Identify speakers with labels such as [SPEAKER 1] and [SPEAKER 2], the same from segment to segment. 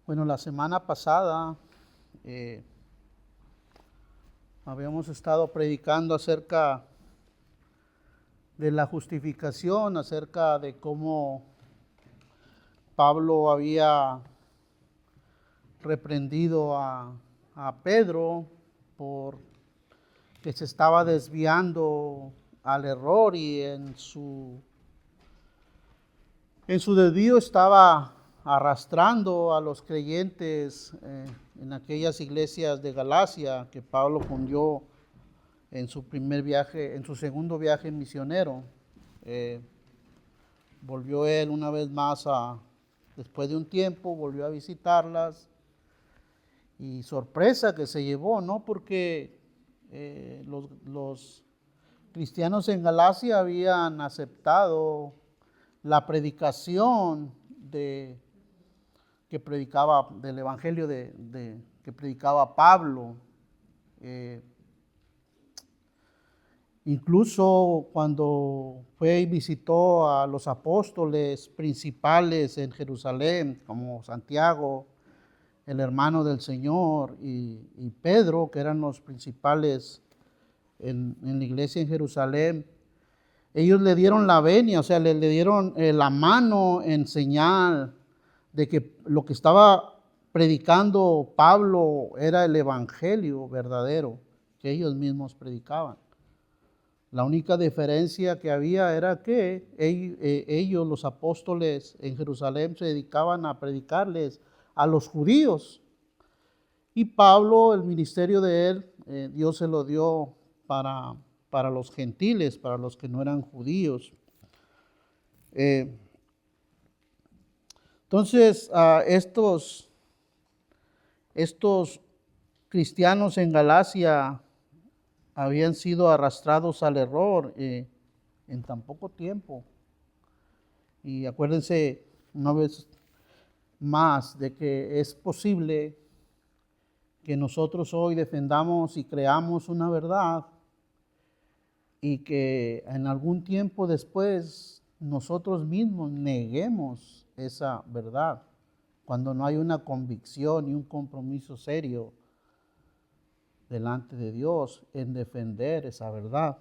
[SPEAKER 1] Bueno, la semana pasada eh, habíamos estado predicando acerca de la justificación, acerca de cómo Pablo había reprendido a Pedro por que se estaba desviando al error y en su desvío estaba arrastrando a los creyentes en aquellas iglesias de Galacia que Pablo fundió en su primer viaje, en su segundo viaje misionero. Volvió él una vez más después de un tiempo, volvió a visitarlas y sorpresa que se llevó, ¿no? Porque los cristianos en Galacia habían aceptado la predicación que predicaba del evangelio que predicaba Pablo. Incluso cuando fue y visitó a los apóstoles principales en Jerusalén, como Santiago, el hermano del Señor, y Pedro, que eran los principales en la iglesia en Jerusalén, ellos le dieron la venia, o sea, le dieron la mano en señal de que lo que estaba predicando Pablo era el evangelio verdadero que ellos mismos predicaban. La única diferencia que había era que ellos, los apóstoles en Jerusalén, se dedicaban a predicarles a los judíos. Y Pablo, el ministerio de él, Dios se lo dio para los gentiles, para los que no eran judíos. Entonces, estos cristianos en Galacia habían sido arrastrados al error en tan poco tiempo. Y acuérdense una vez más de que es posible que nosotros hoy defendamos y creamos una verdad y que en algún tiempo después nosotros mismos neguemos esa verdad cuando no hay una convicción y un compromiso serio delante de Dios en defender esa verdad.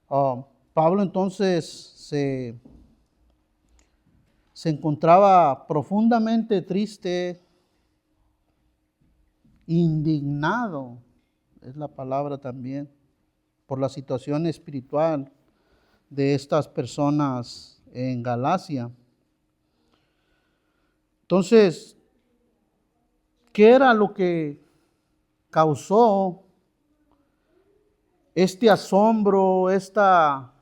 [SPEAKER 1] Pablo entonces se encontraba profundamente triste, indignado, es la palabra también, por la situación espiritual de estas personas en Galacia. Entonces, ¿qué era lo que causó este asombro, esta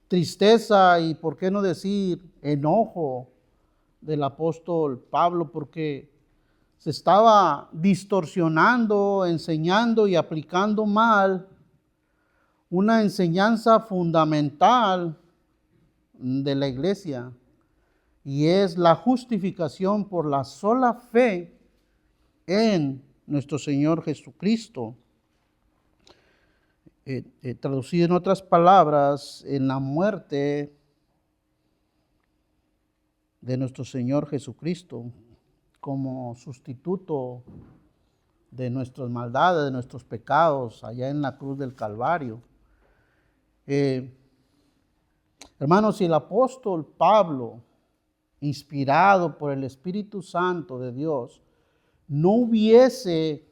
[SPEAKER 1] tristeza y, por qué no decir, enojo del apóstol Pablo? Porque se estaba distorsionando, enseñando y aplicando mal una enseñanza fundamental de la iglesia, y es la justificación por la sola fe en nuestro Señor Jesucristo. Traducido en otras palabras, en la muerte de nuestro Señor Jesucristo como sustituto de nuestras maldades, de nuestros pecados, allá en la cruz del Calvario. Hermanos, si el apóstol Pablo, inspirado por el Espíritu Santo de Dios, no hubiese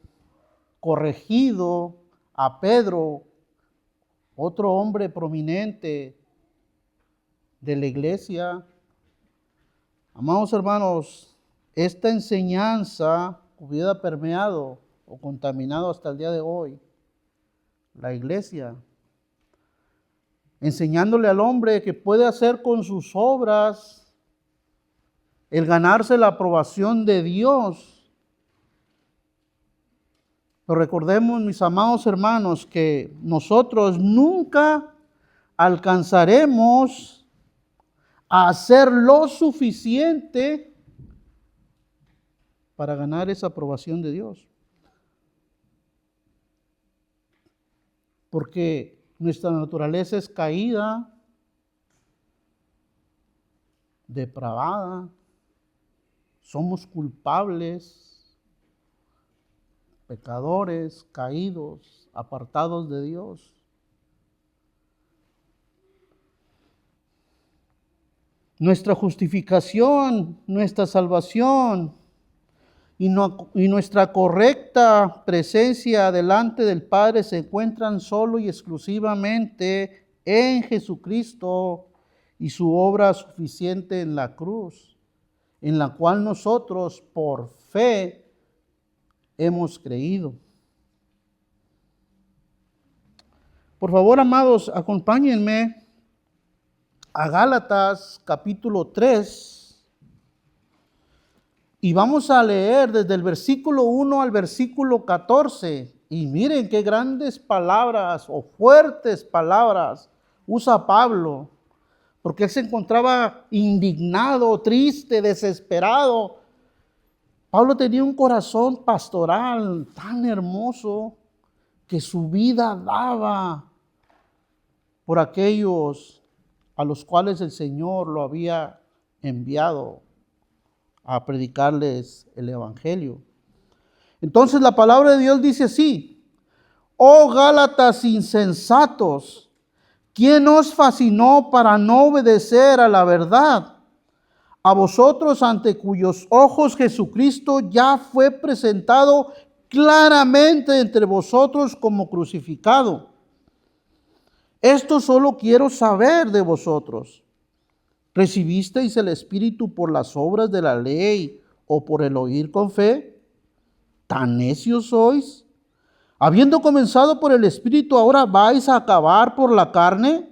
[SPEAKER 1] corregido a Pedro, otro hombre prominente de la iglesia, amados hermanos, esta enseñanza hubiera permeado o contaminado hasta el día de hoy la iglesia, enseñándole al hombre que puede hacer con sus obras el ganarse la aprobación de Dios. Pero recordemos, mis amados hermanos, que nosotros nunca alcanzaremos a hacer lo suficiente para ganar esa aprobación de Dios. Porque nuestra naturaleza es caída, depravada, somos culpables, pecadores, caídos, apartados de Dios. Nuestra justificación, nuestra salvación y nuestra correcta presencia delante del Padre se encuentran solo y exclusivamente en Jesucristo y su obra suficiente en la cruz, en la cual nosotros por fe hemos creído. Por favor, amados, acompáñenme a Gálatas capítulo 3 y vamos a leer desde el versículo 1 al versículo 14. Y miren qué grandes palabras o fuertes palabras usa Pablo, porque él se encontraba indignado, triste, desesperado. Pablo tenía un corazón pastoral tan hermoso que su vida daba por aquellos a los cuales el Señor lo había enviado a predicarles el Evangelio. Entonces la palabra de Dios dice así: oh Gálatas insensatos, ¿quién os fascinó para no obedecer a la verdad? A vosotros ante cuyos ojos Jesucristo ya fue presentado claramente entre vosotros como crucificado. Esto solo quiero saber de vosotros. ¿Recibisteis el Espíritu por las obras de la ley o por el oír con fe? ¿Tan necios sois? Habiendo comenzado por el Espíritu, ¿ahora vais a acabar por la carne?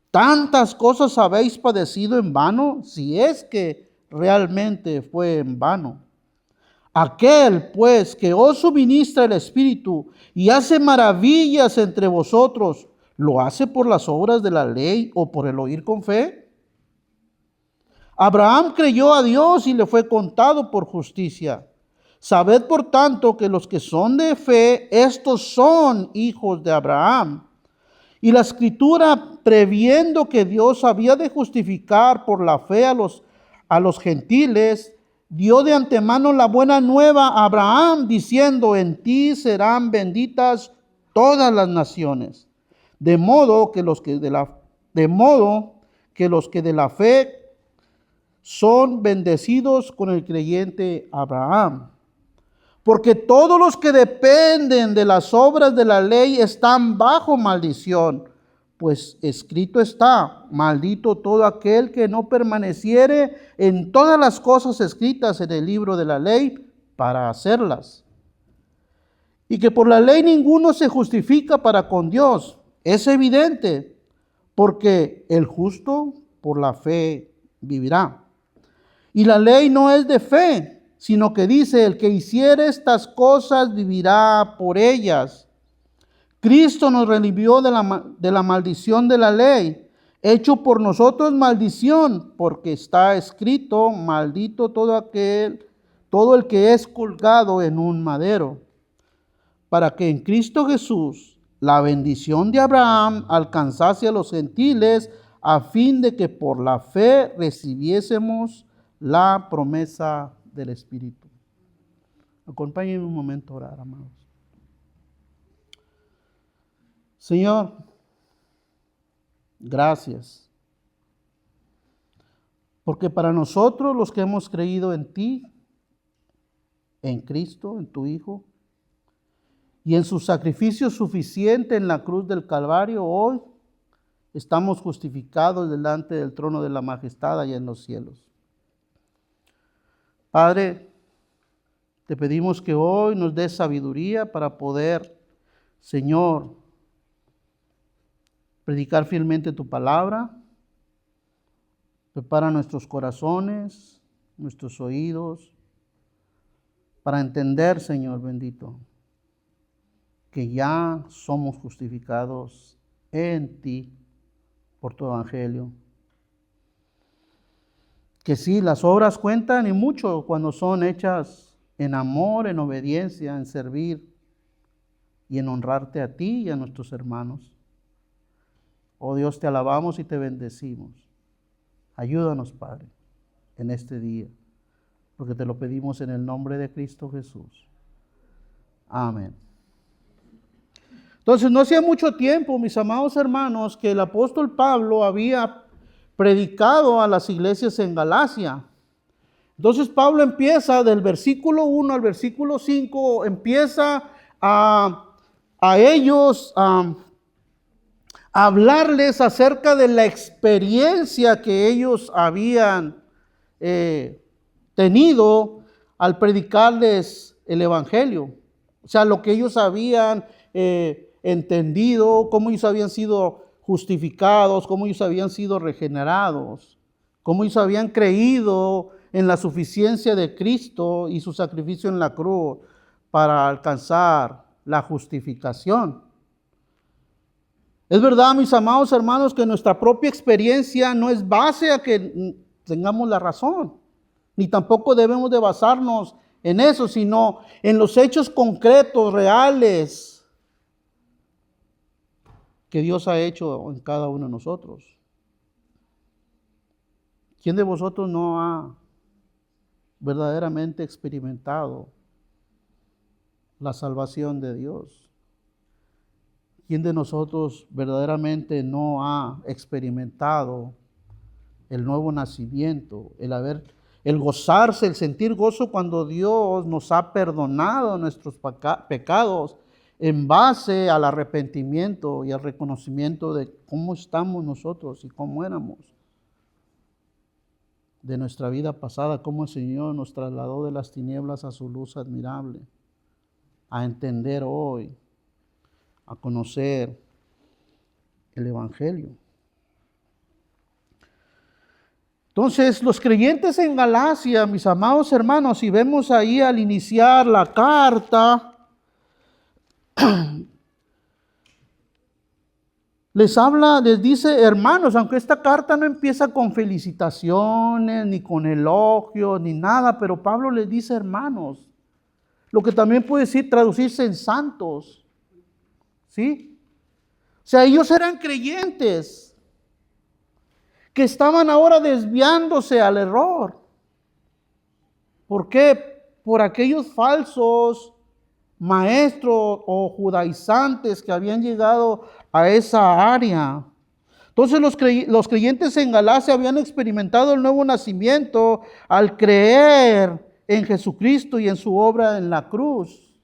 [SPEAKER 1] ¿Tantas cosas habéis padecido en vano? Si es que realmente fue en vano. Aquel, pues, que os suministra el Espíritu y hace maravillas entre vosotros, ¿lo hace por las obras de la ley o por el oír con fe? Abraham creyó a Dios y le fue contado por justicia. Sabed, por tanto, que los que son de fe, estos son hijos de Abraham. Y la Escritura, previendo que Dios había de justificar por la fe a los gentiles, dio de antemano la buena nueva a Abraham, diciendo: en ti serán benditas todas las naciones. De modo que los que de la fe son bendecidos con el creyente Abraham. Porque todos los que dependen de las obras de la ley están bajo maldición, pues escrito está: maldito todo aquel que no permaneciere en todas las cosas escritas en el libro de la ley para hacerlas. Y que por la ley ninguno se justifica para con Dios, es evidente, porque el justo por la fe vivirá. Y la ley no es de fe, sino que dice: el que hiciere estas cosas vivirá por ellas. Cristo nos redimió de la maldición de la ley, hecho por nosotros maldición, porque está escrito: maldito todo el que es colgado en un madero, para que en Cristo Jesús la bendición de Abraham alcanzase a los gentiles, a fin de que por la fe recibiésemos la promesa del Espíritu. Acompáñenme un momento a orar, amados. Señor, gracias, porque para nosotros los que hemos creído en ti, en Cristo, en tu Hijo, y en su sacrificio suficiente en la cruz del Calvario, hoy estamos justificados delante del trono de la majestad allá en los cielos. Padre, te pedimos que hoy nos des sabiduría para poder, Señor, predicar fielmente tu palabra. Prepara nuestros corazones, nuestros oídos, para entender, Señor bendito, que ya somos justificados en ti por tu evangelio. Que sí, las obras cuentan y mucho cuando son hechas en amor, en obediencia, en servir y en honrarte a ti y a nuestros hermanos. Oh Dios, te alabamos y te bendecimos. Ayúdanos, Padre, en este día, porque te lo pedimos en el nombre de Cristo Jesús. Amén. Entonces, no hacía mucho tiempo, mis amados hermanos, que el apóstol Pablo había predicado a las iglesias en Galacia. Entonces, Pablo empieza del versículo 1 al versículo 5, empieza a ellos a hablarles acerca de la experiencia que ellos habían tenido al predicarles el evangelio. O sea, lo que ellos habían entendido, cómo ellos habían sido justificados, cómo ellos habían sido regenerados, cómo ellos habían creído en la suficiencia de Cristo y su sacrificio en la cruz para alcanzar la justificación. Es verdad, mis amados hermanos, que nuestra propia experiencia no es base a que tengamos la razón, ni tampoco debemos de basarnos en eso, sino en los hechos concretos, reales, que Dios ha hecho en cada uno de nosotros. ¿Quién de vosotros no ha verdaderamente experimentado la salvación de Dios? ¿Quién de nosotros verdaderamente no ha experimentado el nuevo nacimiento, el gozarse, el sentir gozo cuando Dios nos ha perdonado nuestros pecados en base al arrepentimiento y al reconocimiento de cómo estamos nosotros y cómo éramos de nuestra vida pasada, cómo el Señor nos trasladó de las tinieblas a su luz admirable, a entender hoy, a conocer el Evangelio? Entonces, los creyentes en Galacia, mis amados hermanos, si vemos ahí al iniciar la carta, les dice hermanos, aunque esta carta no empieza con felicitaciones, ni con elogios, ni nada, pero Pablo les dice hermanos, lo que también puede decir traducirse en santos, ¿sí? O sea, ellos eran creyentes que estaban ahora desviándose al error. ¿Por qué? Por aquellos falsos maestros o judaizantes que habían llegado a esa área. Entonces los creyentes en Galacia habían experimentado el nuevo nacimiento al creer en Jesucristo y en su obra en la cruz.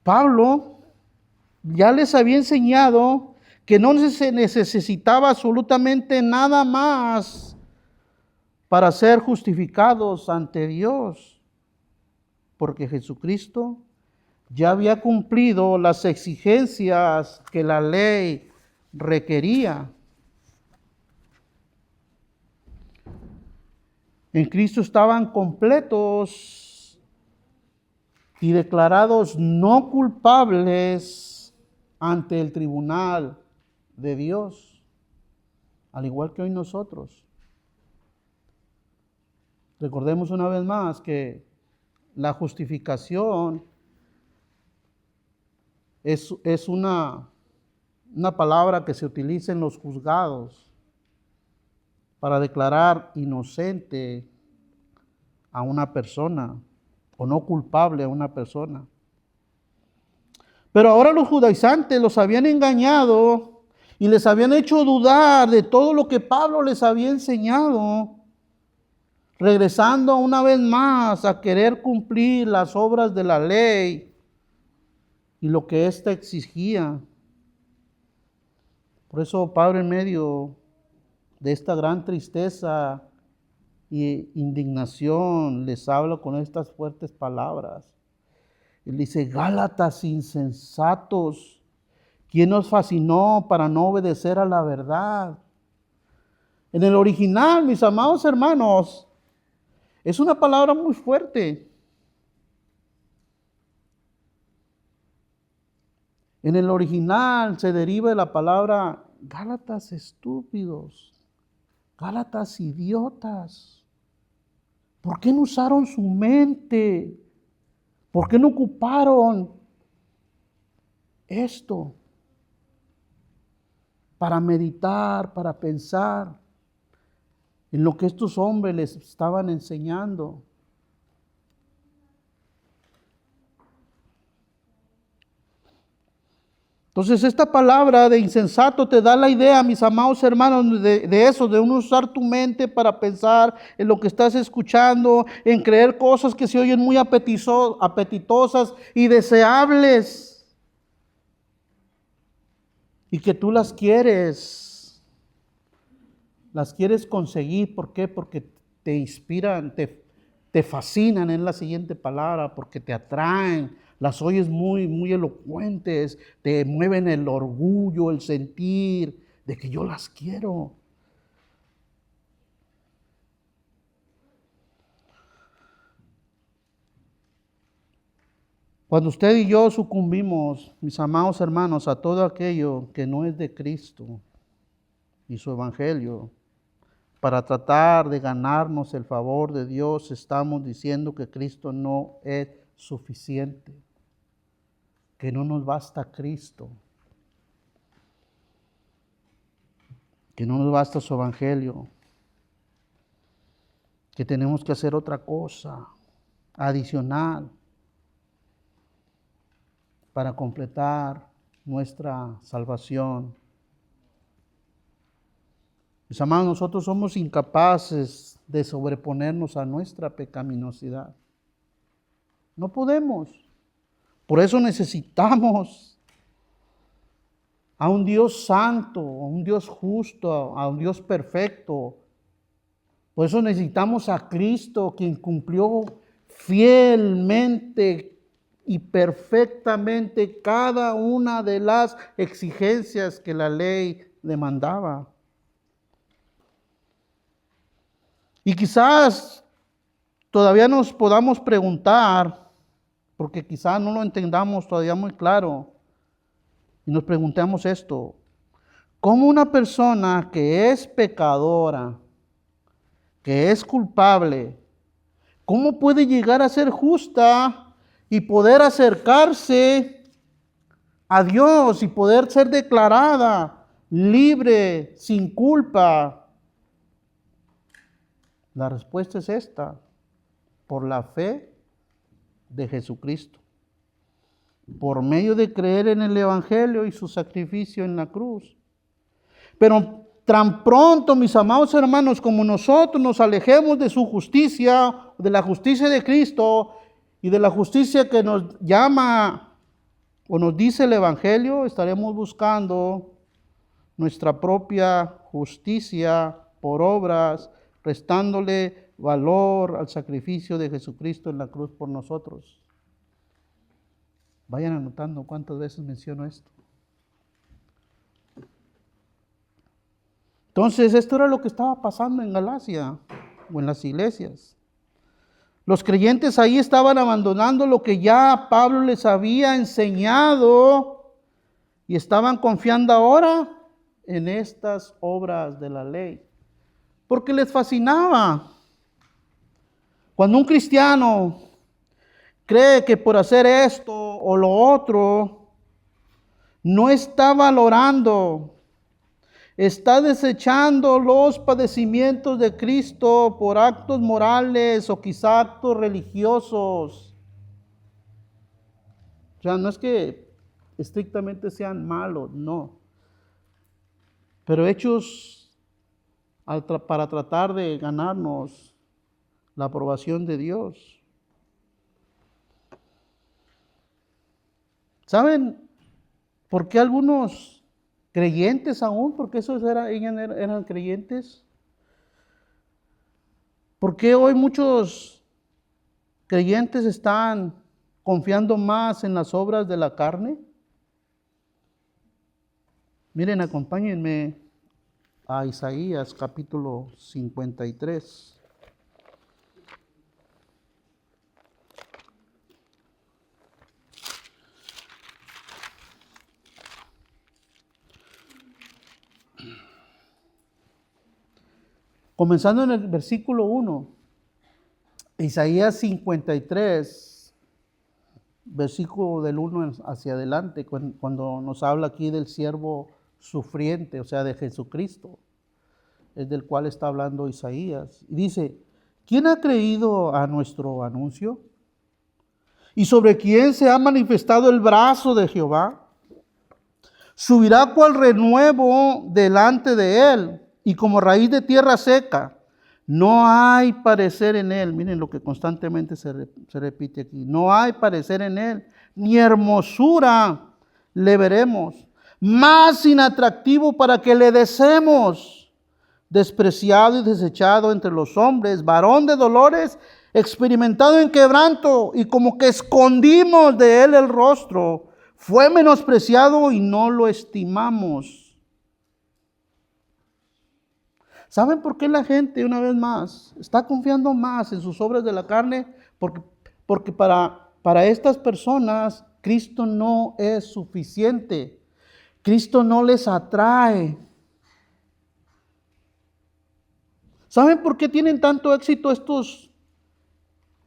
[SPEAKER 1] Pablo ya les había enseñado que no se necesitaba absolutamente nada más para ser justificados ante Dios, porque Jesucristo ya había cumplido las exigencias que la ley requería. En Cristo estaban completos y declarados no culpables ante el tribunal de Dios, al igual que hoy nosotros. Recordemos una vez más que la justificación es una palabra que se utiliza en los juzgados para declarar inocente a una persona o no culpable a una persona. Pero ahora los judaizantes los habían engañado y les habían hecho dudar de todo lo que Pablo les había enseñado, regresando una vez más a querer cumplir las obras de la ley y lo que ésta exigía. Por eso Pablo, en medio de esta gran tristeza e indignación, les habla con estas fuertes palabras. Él dice: Gálatas insensatos, ¿quién os fascinó para no obedecer a la verdad? En el original, mis amados hermanos, es una palabra muy fuerte. En el original se deriva de la palabra Gálatas estúpidos, Gálatas idiotas. ¿Por qué no usaron su mente? ¿Por qué no ocuparon esto? para meditar, para pensar en lo que estos hombres les estaban enseñando. Entonces esta palabra de insensato te da la idea, mis amados hermanos, de eso, de uno usar tu mente para pensar en lo que estás escuchando, en creer cosas que se oyen muy apetitosas y deseables, y que tú las quieres conseguir. ¿Por qué? Porque te inspiran, te fascinan, es la siguiente palabra, porque te atraen. Las oyes muy, muy elocuentes, te mueven el orgullo, el sentir de que yo las quiero. Cuando usted y yo sucumbimos, mis amados hermanos, a todo aquello que no es de Cristo y su evangelio, para tratar de ganarnos el favor de Dios, estamos diciendo que Cristo no es suficiente, que no nos basta Cristo, que no nos basta su evangelio, que tenemos que hacer otra cosa adicional para completar nuestra salvación. Mis amados, nosotros somos incapaces de sobreponernos a nuestra pecaminosidad. No podemos. Por eso necesitamos a un Dios santo, a un Dios justo, a un Dios perfecto. Por eso necesitamos a Cristo, quien cumplió fielmente y perfectamente cada una de las exigencias que la ley demandaba. Y quizás todavía nos podamos preguntar, porque quizás no lo entendamos todavía muy claro, y nos preguntamos esto: ¿cómo una persona que es pecadora, que es culpable, cómo puede llegar a ser justa y poder acercarse a Dios y poder ser declarada libre, sin culpa? La respuesta es esta: por la fe de Jesucristo, por medio de creer en el Evangelio y su sacrificio en la cruz. Pero tan pronto, mis amados hermanos, como nosotros nos alejemos de su justicia, de la justicia de Cristo y de la justicia que nos llama o nos dice el Evangelio, estaremos buscando nuestra propia justicia por obras, restándole valor al sacrificio de Jesucristo en la cruz por nosotros. Vayan anotando cuántas veces menciono esto. Entonces, esto era lo que estaba pasando en Galacia o en las iglesias. Los creyentes ahí estaban abandonando lo que ya Pablo les había enseñado y estaban confiando ahora en estas obras de la ley, porque les fascinaba. Cuando un cristiano cree que por hacer esto o lo otro, no está valorando, está desechando los padecimientos de Cristo por actos morales o quizá actos religiosos. O sea, no es que estrictamente sean malos, no, pero hechos para tratar de ganarnos la aprobación de Dios. ¿Saben por qué algunos creyentes aún, porque ellos eran creyentes? ¿Por qué hoy muchos creyentes están confiando más en las obras de la carne? Miren, acompáñenme a Isaías capítulo 53. Comenzando en el versículo 1, Isaías 53, versículo del 1 hacia adelante, cuando nos habla aquí del siervo sufriente, o sea, de Jesucristo, es del cual está hablando Isaías. Y dice, ¿quién ha creído a nuestro anuncio? ¿Y sobre quién se ha manifestado el brazo de Jehová? Subirá cual renuevo delante de él, y como raíz de tierra seca. No hay parecer en él. Miren lo que constantemente se repite aquí. No hay parecer en él, ni hermosura le veremos. Más inatractivo para que le deseemos. Despreciado y desechado entre los hombres, varón de dolores, experimentado en quebranto, y como que escondimos de él el rostro. Fue menospreciado y no lo estimamos. ¿Saben por qué la gente, una vez más, está confiando más en sus obras de la carne? Porque para estas personas Cristo no es suficiente. Cristo no les atrae. ¿Saben por qué tienen tanto éxito estos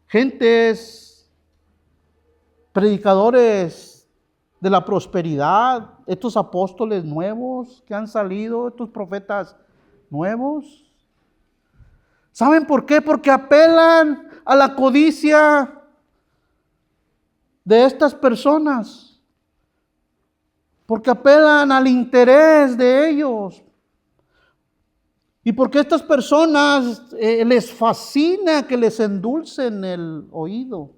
[SPEAKER 1] gentes, predicadores de la prosperidad, estos apóstoles nuevos que han salido, estos profetas nuevos? ¿Saben por qué? Porque apelan a la codicia de estas personas, porque apelan al interés de ellos, y porque a estas personas les fascina que les endulcen el oído.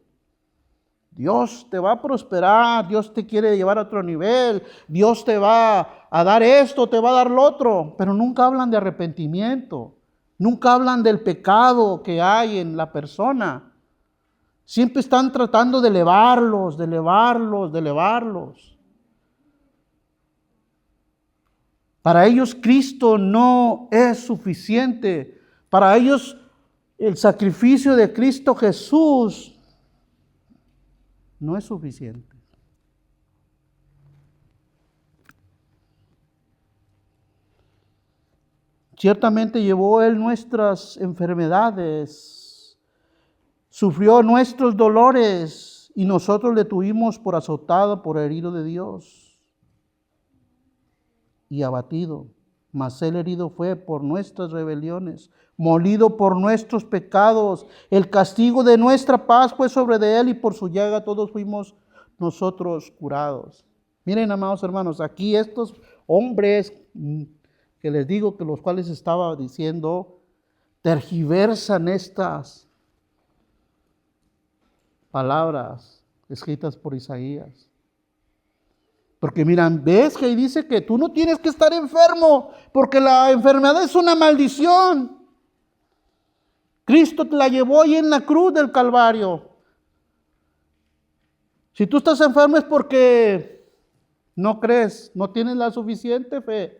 [SPEAKER 1] Dios te va a prosperar, Dios te quiere llevar a otro nivel, Dios te va a dar esto, te va a dar lo otro, pero nunca hablan de arrepentimiento, nunca hablan del pecado que hay en la persona. Siempre están tratando de elevarlos, de elevarlos, de elevarlos. Para ellos Cristo no es suficiente. Para ellos el sacrificio de Cristo Jesús no es suficiente. Ciertamente llevó Él nuestras enfermedades, sufrió nuestros dolores, y nosotros le tuvimos por azotado, por herido de Dios y abatido. Mas Él herido fue por nuestras rebeliones, molido por nuestros pecados. El castigo de nuestra paz fue sobre de Él, y por su llaga todos fuimos nosotros curados. Miren, amados hermanos, aquí estos hombres que les digo, que los cuales estaba diciendo, tergiversan estas palabras escritas por Isaías. Porque miran, ves que dice que tú no tienes que estar enfermo, porque la enfermedad es una maldición. Cristo te la llevó ahí en la cruz del Calvario. Si tú estás enfermo es porque no crees, no tienes la suficiente fe.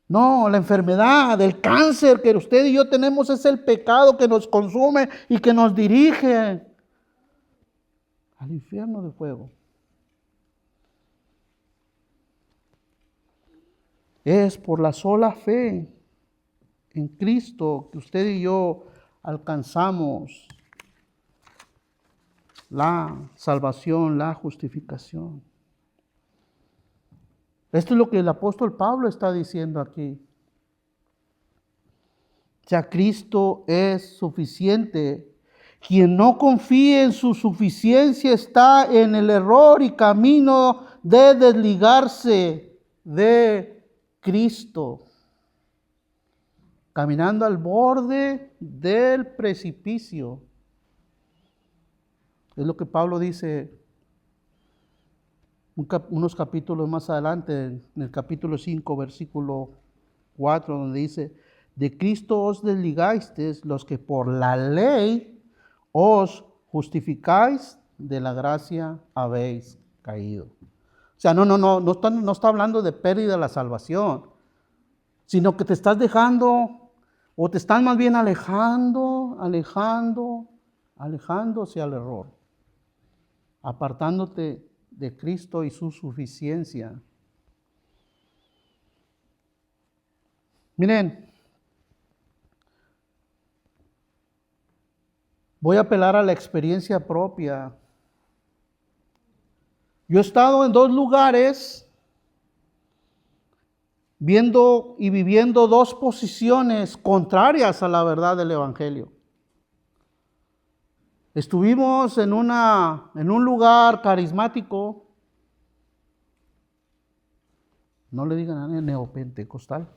[SPEAKER 1] No, la enfermedad, el cáncer que usted y yo tenemos es el pecado que nos consume y que nos dirige al infierno de fuego. Es por la sola fe en Cristo que usted y yo alcanzamos la salvación, la justificación. Esto es lo que el apóstol Pablo está diciendo aquí. Ya Cristo es suficiente. Quien no confíe en su suficiencia está en el error y camino de desligarse de Cristo, caminando al borde del precipicio. Es lo que Pablo dice unos capítulos más adelante, en el capítulo 5, versículo 4, donde dice: de Cristo os desligasteis los que por la ley os justificáis, de la gracia habéis caído. O sea, no está hablando de pérdida de la salvación, sino que te estás dejando, o te están más bien alejándose al error, apartándote de Cristo y su suficiencia. Miren, voy a apelar a la experiencia propia. Yo he estado en 2 lugares viendo y viviendo 2 posiciones contrarias a la verdad del Evangelio. Estuvimos en un lugar carismático, no le digan a nadie, neopentecostal,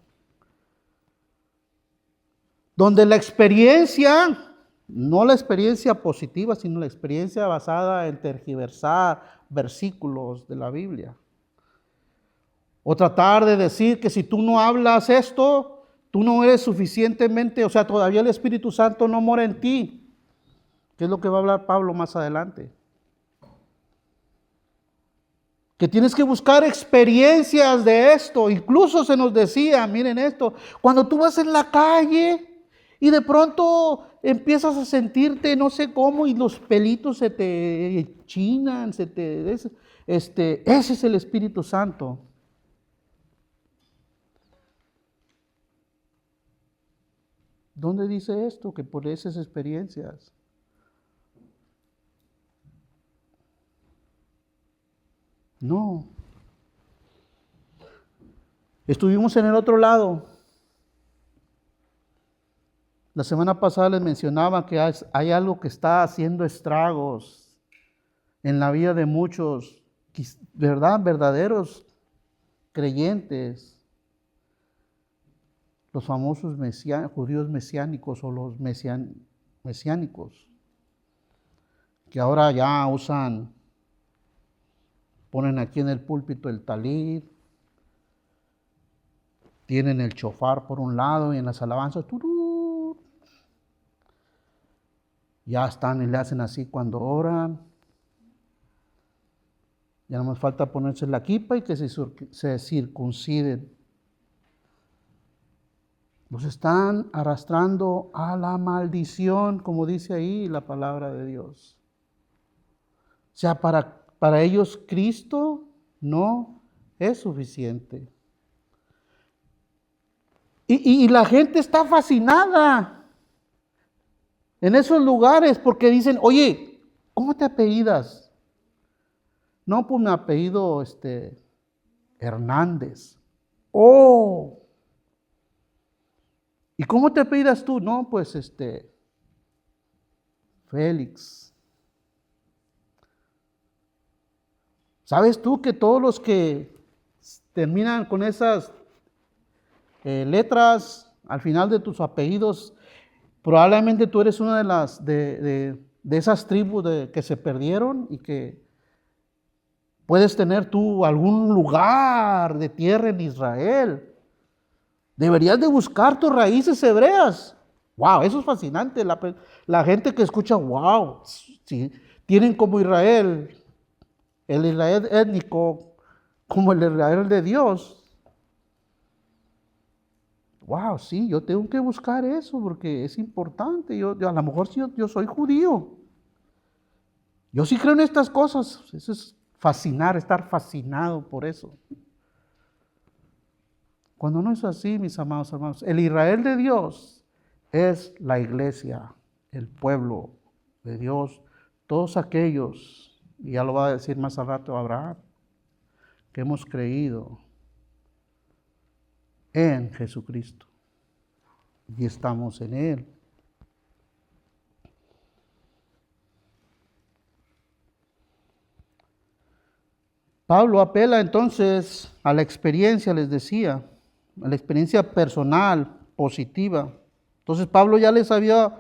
[SPEAKER 1] donde la experiencia, no la experiencia positiva, sino la experiencia basada en tergiversar versículos de la Biblia. O tratar de decir que si tú no hablas esto, tú no eres suficientemente, o sea, todavía el Espíritu Santo no mora en ti. ¿Qué es lo que va a hablar Pablo más adelante? Que tienes que buscar experiencias de esto. Incluso se nos decía, miren esto, cuando tú vas en la calle y de pronto empiezas a sentirte no sé cómo y los pelitos se te chinan, ese es el Espíritu Santo. ¿Dónde dice esto? Que por esas experiencias. No. Estuvimos en el otro lado. La semana pasada les mencionaba que hay algo que está haciendo estragos en la vida de muchos, ¿verdad? Verdaderos creyentes. Los famosos judíos mesiánicos o los mesiánicos, que ahora ya ponen aquí en el púlpito el talit, tienen el shofar por un lado y en las alabanzas, ya están y le hacen así cuando oran. Ya no más falta ponerse la kipa y que se circunciden. Los están arrastrando a la maldición, como dice ahí la palabra de Dios. O sea, para ellos Cristo no es suficiente. Y la gente está fascinada en esos lugares porque dicen, oye, ¿cómo te apellidas? No, pues me apellido Hernández. Oh. ¿Y cómo te apellidas tú? No, pues Félix. ¿Sabes tú que todos los que terminan con esas letras al final de tus apellidos, probablemente tú eres una de esas tribus que se perdieron y que puedes tener tú algún lugar de tierra en Israel? Deberías de buscar tus raíces hebreas. Wow, eso es fascinante. La gente que escucha, wow, sí, tienen como Israel, el Israel étnico, como el Israel de Dios. Wow, sí, yo tengo que buscar eso porque es importante. Yo a lo mejor sí, yo soy judío. Yo sí creo en estas cosas. Eso es fascinar, estar fascinado por eso. Cuando no es así, mis amados hermanos, el Israel de Dios es la iglesia, el pueblo de Dios, todos aquellos, y ya lo va a decir más al rato Abraham, que hemos creído en Jesucristo y estamos en Él. Pablo apela entonces a la experiencia, les decía, a la experiencia personal, positiva. Entonces Pablo ya les había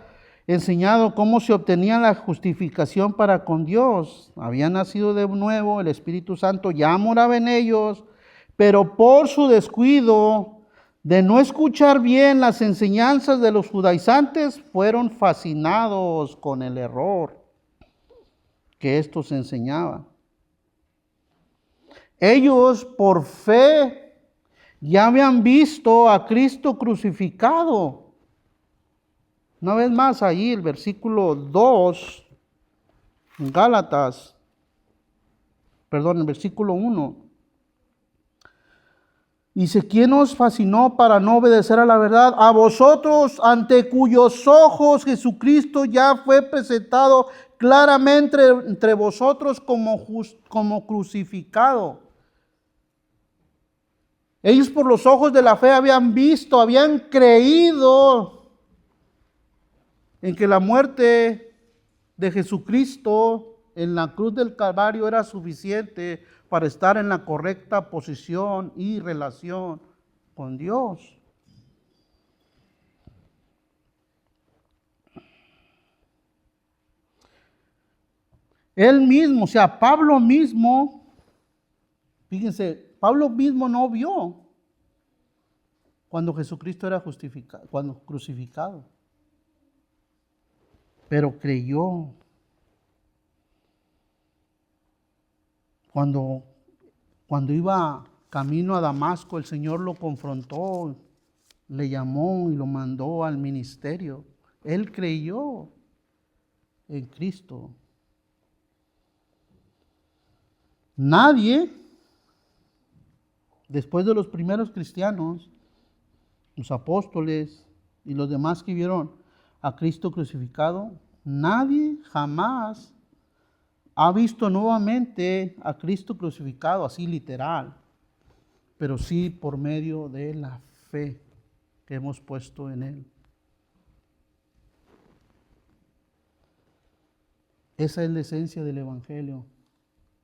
[SPEAKER 1] enseñado cómo se obtenía la justificación para con Dios. Habían nacido de nuevo, el Espíritu Santo ya moraba en ellos, pero por su descuido de no escuchar bien las enseñanzas de los judaizantes, fueron fascinados con el error que estos enseñaban. Ellos por fe ya habían visto a Cristo crucificado. Una vez más ahí el versículo 2, en Gálatas, el versículo 1. Dice, ¿quién os fascinó para no obedecer a la verdad? A vosotros, ante cuyos ojos Jesucristo ya fue presentado claramente entre vosotros como crucificado. Ellos por los ojos de la fe habían visto, habían creído en que la muerte de Jesucristo en la cruz del Calvario era suficiente para estar en la correcta posición y relación con Dios. Él mismo, o sea, Pablo mismo, fíjense, Pablo mismo no vio cuando Jesucristo era justificado, cuando crucificado, pero creyó. Cuando iba camino a Damasco, el Señor lo confrontó, le llamó y lo mandó al ministerio. Él creyó en Cristo. Nadie, después de los primeros cristianos, los apóstoles y los demás que vieron a Cristo crucificado, nadie jamás ha visto nuevamente a Cristo crucificado, así literal, pero sí por medio de la fe que hemos puesto en Él. Esa es la esencia del Evangelio,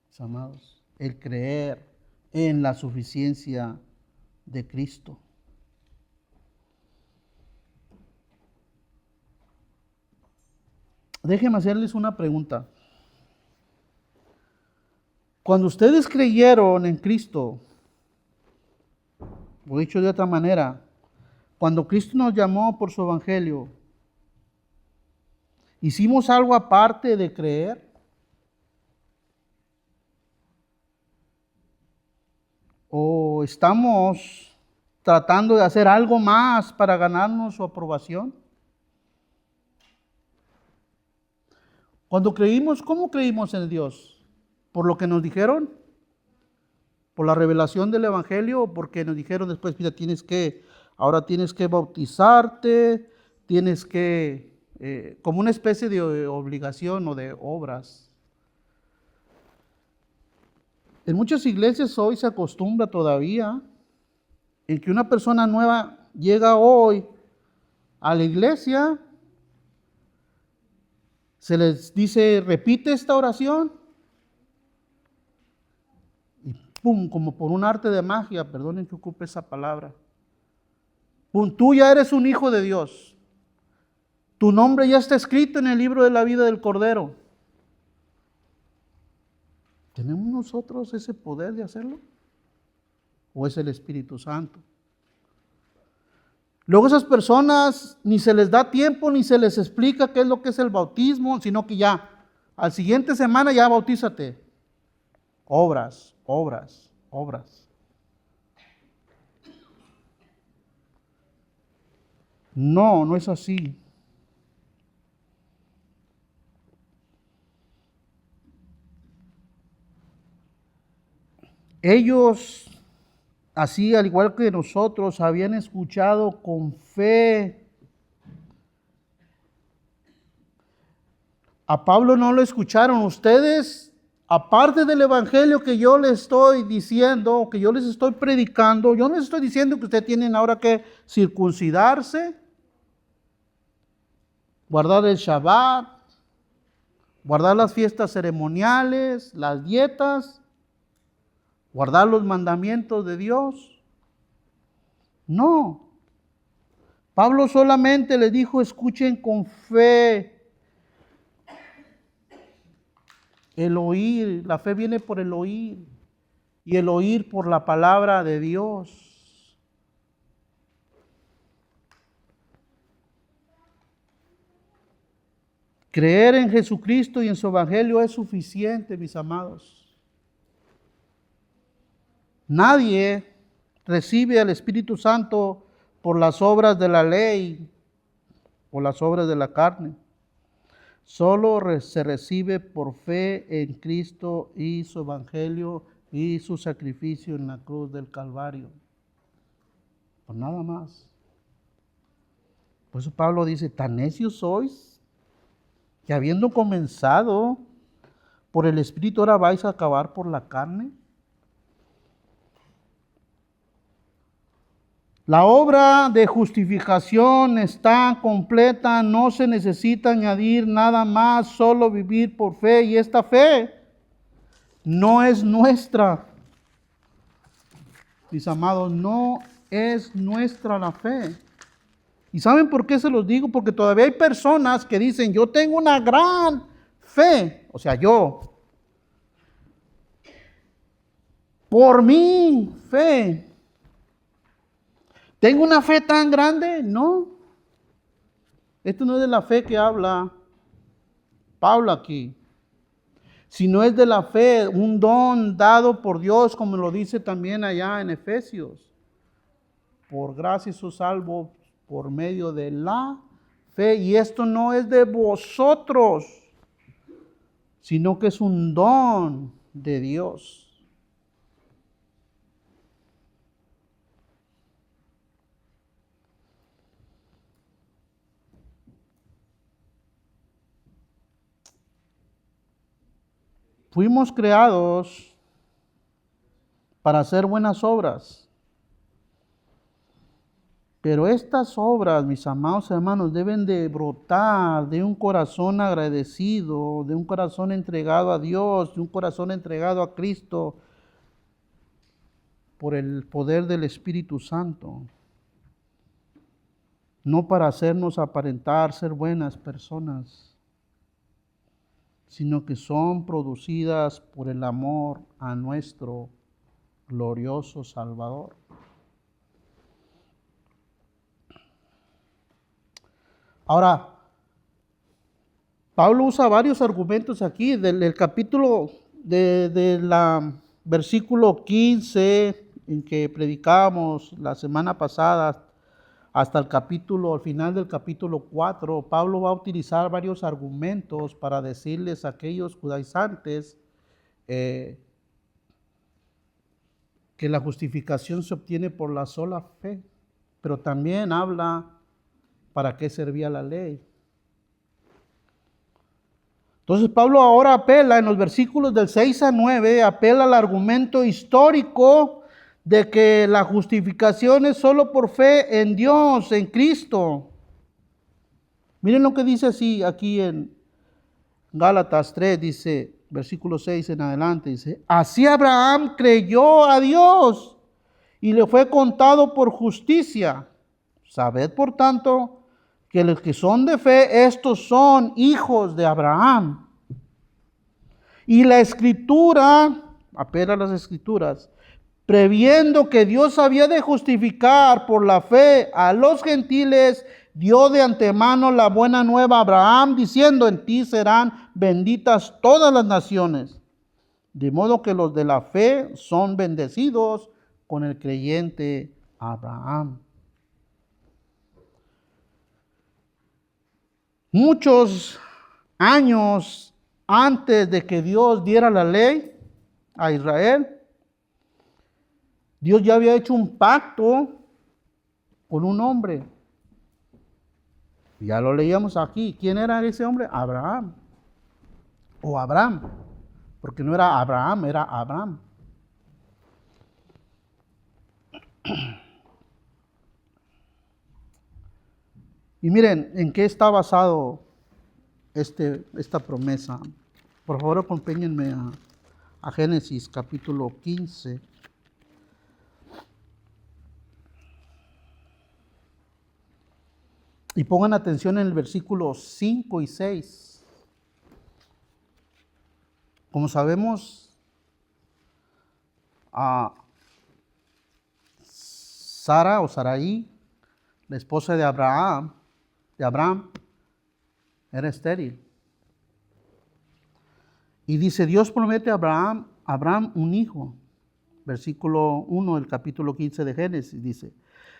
[SPEAKER 1] mis amados, el creer en la suficiencia de Cristo. Déjenme hacerles una pregunta. Cuando ustedes creyeron en Cristo, o dicho de otra manera, cuando Cristo nos llamó por su Evangelio, ¿hicimos algo aparte de creer? ¿O estamos tratando de hacer algo más para ganarnos su aprobación? Cuando creímos, ¿cómo creímos en Dios? ¿Por lo que nos dijeron? ¿Por la revelación del Evangelio? ¿O porque nos dijeron después, mira, ahora tienes que bautizarte, tienes que, como una especie de obligación o de obras? En muchas iglesias hoy se acostumbra todavía en que una persona nueva llega hoy a la iglesia, se les dice, repite esta oración, y pum, como por un arte de magia, perdonen que ocupe esa palabra, pum, tú ya eres un hijo de Dios, tu nombre ya está escrito en el libro de la vida del Cordero. ¿Tenemos nosotros ese poder de hacerlo? ¿O es el Espíritu Santo? Luego esas personas ni se les da tiempo, ni se les explica qué es lo que es el bautismo, sino que ya, al siguiente semana ya bautízate. Obras, obras, obras. No, no es así. Ellos, así al igual que nosotros, habían escuchado con fe. A Pablo no lo escucharon. Ustedes, aparte del evangelio que yo les estoy diciendo, que yo les estoy predicando, yo no les estoy diciendo que ustedes tienen ahora que circuncidarse, guardar el Shabbat, guardar las fiestas ceremoniales, las dietas, guardar los mandamientos de Dios. No. Pablo solamente les dijo, escuchen con fe. El oír, la fe viene por el oír, y el oír por la palabra de Dios. Creer en Jesucristo y en su Evangelio es suficiente, mis amados. Nadie recibe al Espíritu Santo por las obras de la ley o las obras de la carne. Solo se recibe por fe en Cristo y su Evangelio y su sacrificio en la cruz del Calvario. Por nada más. Por eso Pablo dice, ¿tan necios sois? que habiendo comenzado por el Espíritu, ahora vais a acabar por la carne. La obra de justificación está completa, no se necesita añadir nada más, solo vivir por fe. Y esta fe no es nuestra. Mis amados, no es nuestra la fe. ¿Y saben por qué se los digo? Porque todavía hay personas que dicen, yo tengo una gran fe. O sea, yo. Por mi fe. ¿Tengo una fe tan grande? No. Esto no es de la fe que habla Pablo aquí, sino es de la fe, un don dado por Dios, como lo dice también allá en Efesios. Por gracia sos salvos por medio de la fe. Y esto no es de vosotros, sino que es un don de Dios. Fuimos creados para hacer buenas obras. Pero estas obras, mis amados hermanos, deben de brotar de un corazón agradecido, de un corazón entregado a Dios, de un corazón entregado a Cristo por el poder del Espíritu Santo. No para hacernos aparentar ser buenas personas, sino que son producidas por el amor a nuestro glorioso Salvador. Ahora, Pablo usa varios argumentos aquí, del capítulo, la versículo 15, en que predicábamos la semana pasada, hasta el al final del capítulo 4, Pablo va a utilizar varios argumentos para decirles a aquellos judaizantes que la justificación se obtiene por la sola fe, pero también habla para qué servía la ley. Entonces Pablo ahora apela en los versículos del 6 a 9, apela al argumento histórico de que la justificación es solo por fe en Dios, en Cristo. Miren lo que dice así aquí en Gálatas 3, dice, versículo 6 en adelante, dice, así Abraham creyó a Dios y le fue contado por justicia. Sabed, por tanto, que los que son de fe, estos son hijos de Abraham. Y la Escritura, apela a las Escrituras, previendo que Dios había de justificar por la fe a los gentiles, dio de antemano la buena nueva a Abraham, diciendo, en ti serán benditas todas las naciones. De modo que los de la fe son bendecidos con el creyente Abraham. Muchos años antes de que Dios diera la ley a Israel, Dios ya había hecho un pacto con un hombre. Ya lo leíamos aquí. ¿Quién era ese hombre? Abraham. O Abraham. Porque no era Abraham, era Abraham. Y miren, ¿en qué está basado esta promesa? Por favor, acompáñenme a Génesis capítulo 15. Y pongan atención en el versículo 5 y 6. Como sabemos, Sara o Sarai, la esposa de Abraham, era estéril. Y dice, Dios promete a Abraham un hijo. Versículo 1 del capítulo 15 de Génesis dice,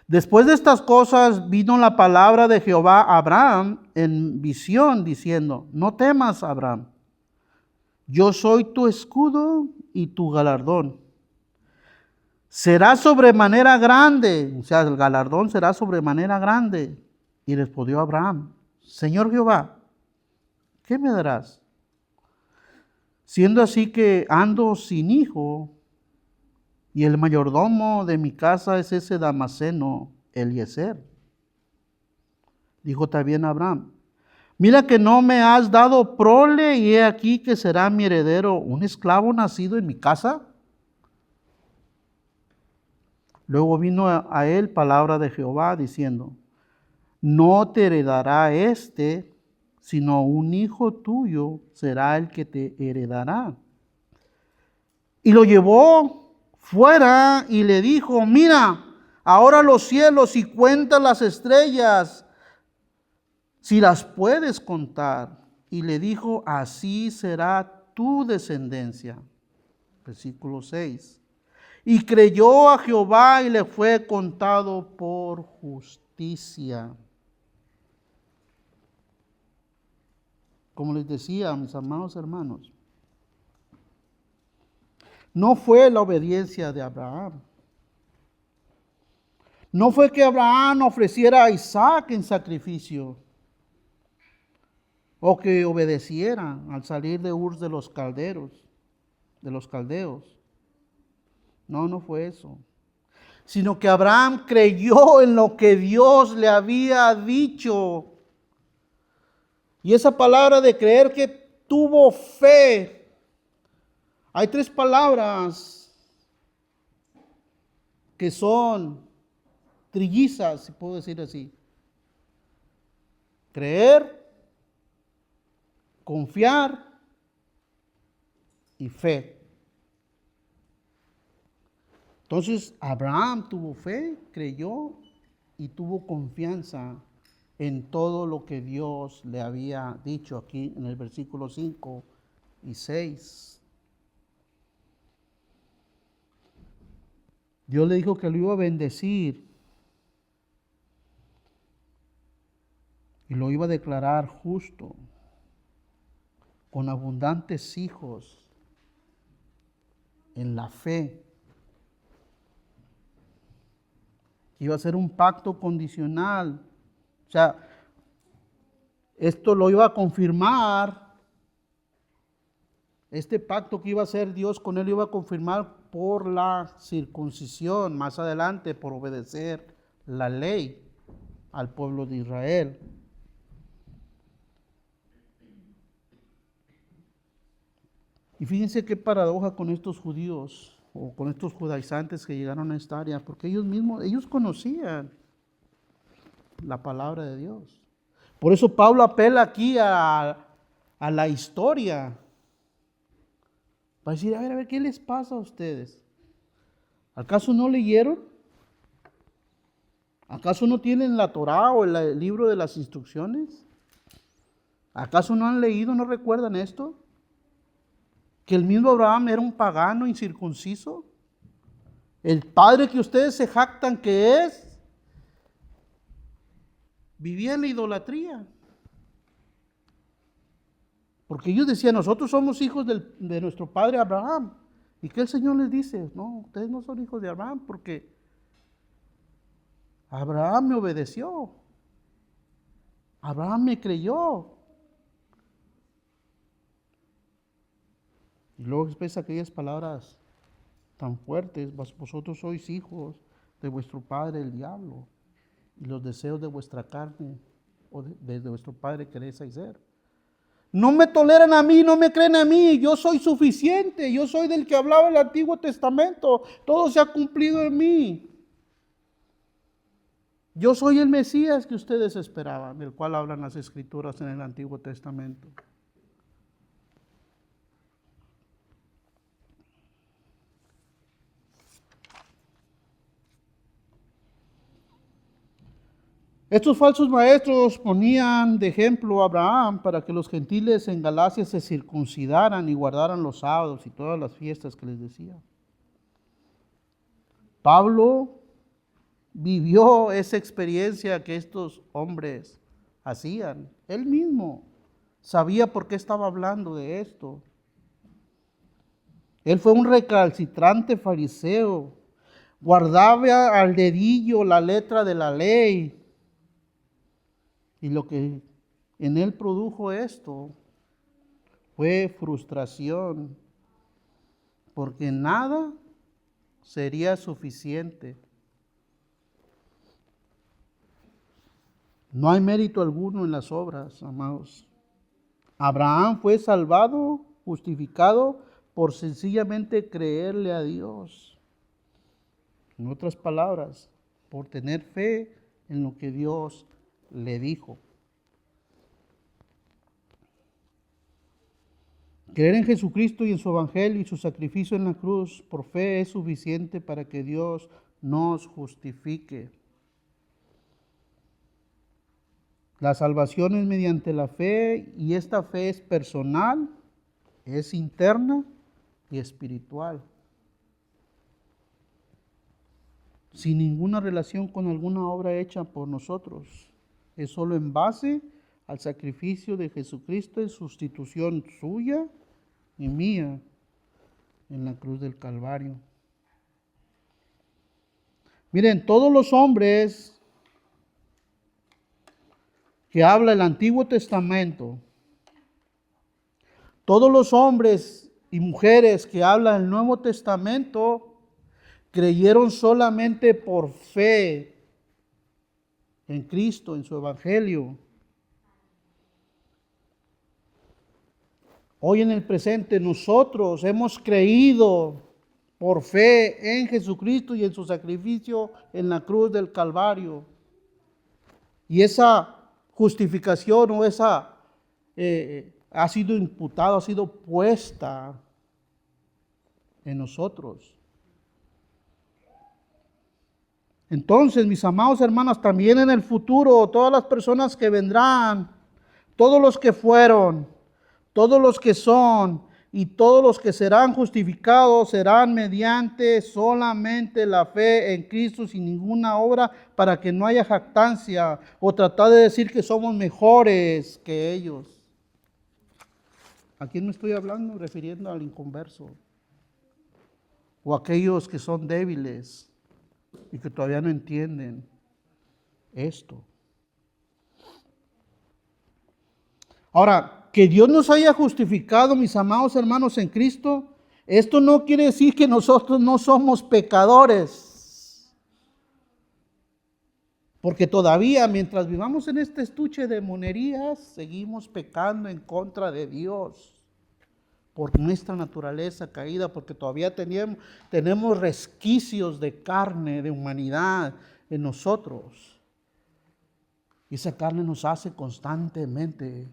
[SPEAKER 1] después de estas cosas vino la palabra de Jehová a Abraham en visión, diciendo, no temas, Abraham, yo soy tu escudo y tu galardón. Será sobremanera grande, o sea, el galardón será sobremanera grande. Y respondió Abraham, Señor Jehová, ¿qué me darás? Siendo así que ando sin hijo, y el mayordomo de mi casa es ese Damaseno, Eliezer. Dijo también Abraham, mira que no me has dado prole, y he aquí que será mi heredero un esclavo nacido en mi casa. Luego vino a él palabra de Jehová diciendo, no te heredará este, sino un hijo tuyo será el que te heredará. Y lo llevó fuera y le dijo, mira, ahora los cielos y cuenta las estrellas, si las puedes contar. Y le dijo, así será tu descendencia. Versículo 6. Y creyó a Jehová y le fue contado por justicia. Como les decía, mis amados hermanos, no fue la obediencia de Abraham. No fue que Abraham ofreciera a Isaac en sacrificio o que obedeciera al salir de Ur de los caldeos. No, no fue eso. Sino que Abraham creyó en lo que Dios le había dicho. Y esa palabra de creer, que tuvo fe. Hay tres palabras que son trillizas, si puedo decir así. Creer, confiar y fe. Entonces Abraham tuvo fe, creyó y tuvo confianza en todo lo que Dios le había dicho aquí en el versículo 5 y 6. Dios le dijo que lo iba a bendecir y lo iba a declarar justo, con abundantes hijos en la fe. Iba a ser un pacto condicional. O sea, esto lo iba a confirmar. Este pacto que iba a hacer Dios con él, lo iba a confirmar por la circuncisión, más adelante por obedecer la ley al pueblo de Israel. Y fíjense qué paradoja con estos judíos o con estos judaizantes que llegaron a esta área, porque ellos conocían la palabra de Dios. Por eso Pablo apela aquí a la historia, para decir, a ver, ¿qué les pasa a ustedes? ¿Acaso no leyeron? ¿Acaso no tienen la Torá o el libro de las instrucciones? ¿Acaso no han leído, no recuerdan esto? Que el mismo Abraham era un pagano incircunciso. El padre que ustedes se jactan que es, vivía en la idolatría. Porque ellos decían, nosotros somos hijos de nuestro padre Abraham. ¿Y qué el Señor les dice? No, ustedes no son hijos de Abraham porque Abraham me obedeció. Abraham me creyó. Y luego expresa aquellas palabras tan fuertes, vosotros sois hijos de vuestro padre el diablo, y los deseos de vuestra carne o de vuestro padre queréis hacer. No me toleran a mí, no me creen a mí, yo soy suficiente, yo soy del que hablaba el Antiguo Testamento, todo se ha cumplido en mí. Yo soy el Mesías que ustedes esperaban, del cual hablan las Escrituras en el Antiguo Testamento. Estos falsos maestros ponían de ejemplo a Abraham para que los gentiles en Galacia se circuncidaran y guardaran los sábados y todas las fiestas que les decía. Pablo vivió esa experiencia que estos hombres hacían. Él mismo sabía por qué estaba hablando de esto. Él fue un recalcitrante fariseo, guardaba al dedillo la letra de la ley. Y lo que en él produjo esto fue frustración, porque nada sería suficiente. No hay mérito alguno en las obras, amados. Abraham fue salvado, justificado, por sencillamente creerle a Dios. En otras palabras, por tener fe en lo que Dios le dijo. Creer en Jesucristo y en su Evangelio y su sacrificio en la cruz por fe es suficiente para que Dios nos justifique. La salvación es mediante la fe y esta fe es personal, es interna y espiritual. Sin ninguna relación con alguna obra hecha por nosotros. Es solo en base al sacrificio de Jesucristo en sustitución suya y mía en la cruz del Calvario. Miren, todos los hombres que habla el Antiguo Testamento, todos los hombres y mujeres que habla el Nuevo Testamento, creyeron solamente por fe en Cristo, en su Evangelio. Hoy en el presente nosotros hemos creído por fe en Jesucristo y en su sacrificio en la cruz del Calvario. Y esa justificación o esa ha sido imputada, ha sido puesta en nosotros. Entonces, mis amados hermanos, también en el futuro, todas las personas que vendrán, todos los que fueron, todos los que son y todos los que serán justificados serán mediante solamente la fe en Cristo sin ninguna obra, para que no haya jactancia o tratar de decir que somos mejores que ellos. ¿A quién me estoy hablando? Refiriendo al inconverso o a aquellos que son débiles y que todavía no entienden esto. Ahora, que Dios nos haya justificado, mis amados hermanos, en Cristo, esto no quiere decir que nosotros no somos pecadores. Porque todavía, mientras vivamos en este estuche de monerías, seguimos pecando en contra de Dios. Por nuestra naturaleza caída, porque todavía tenemos resquicios de carne, de humanidad en nosotros. Y esa carne nos hace constantemente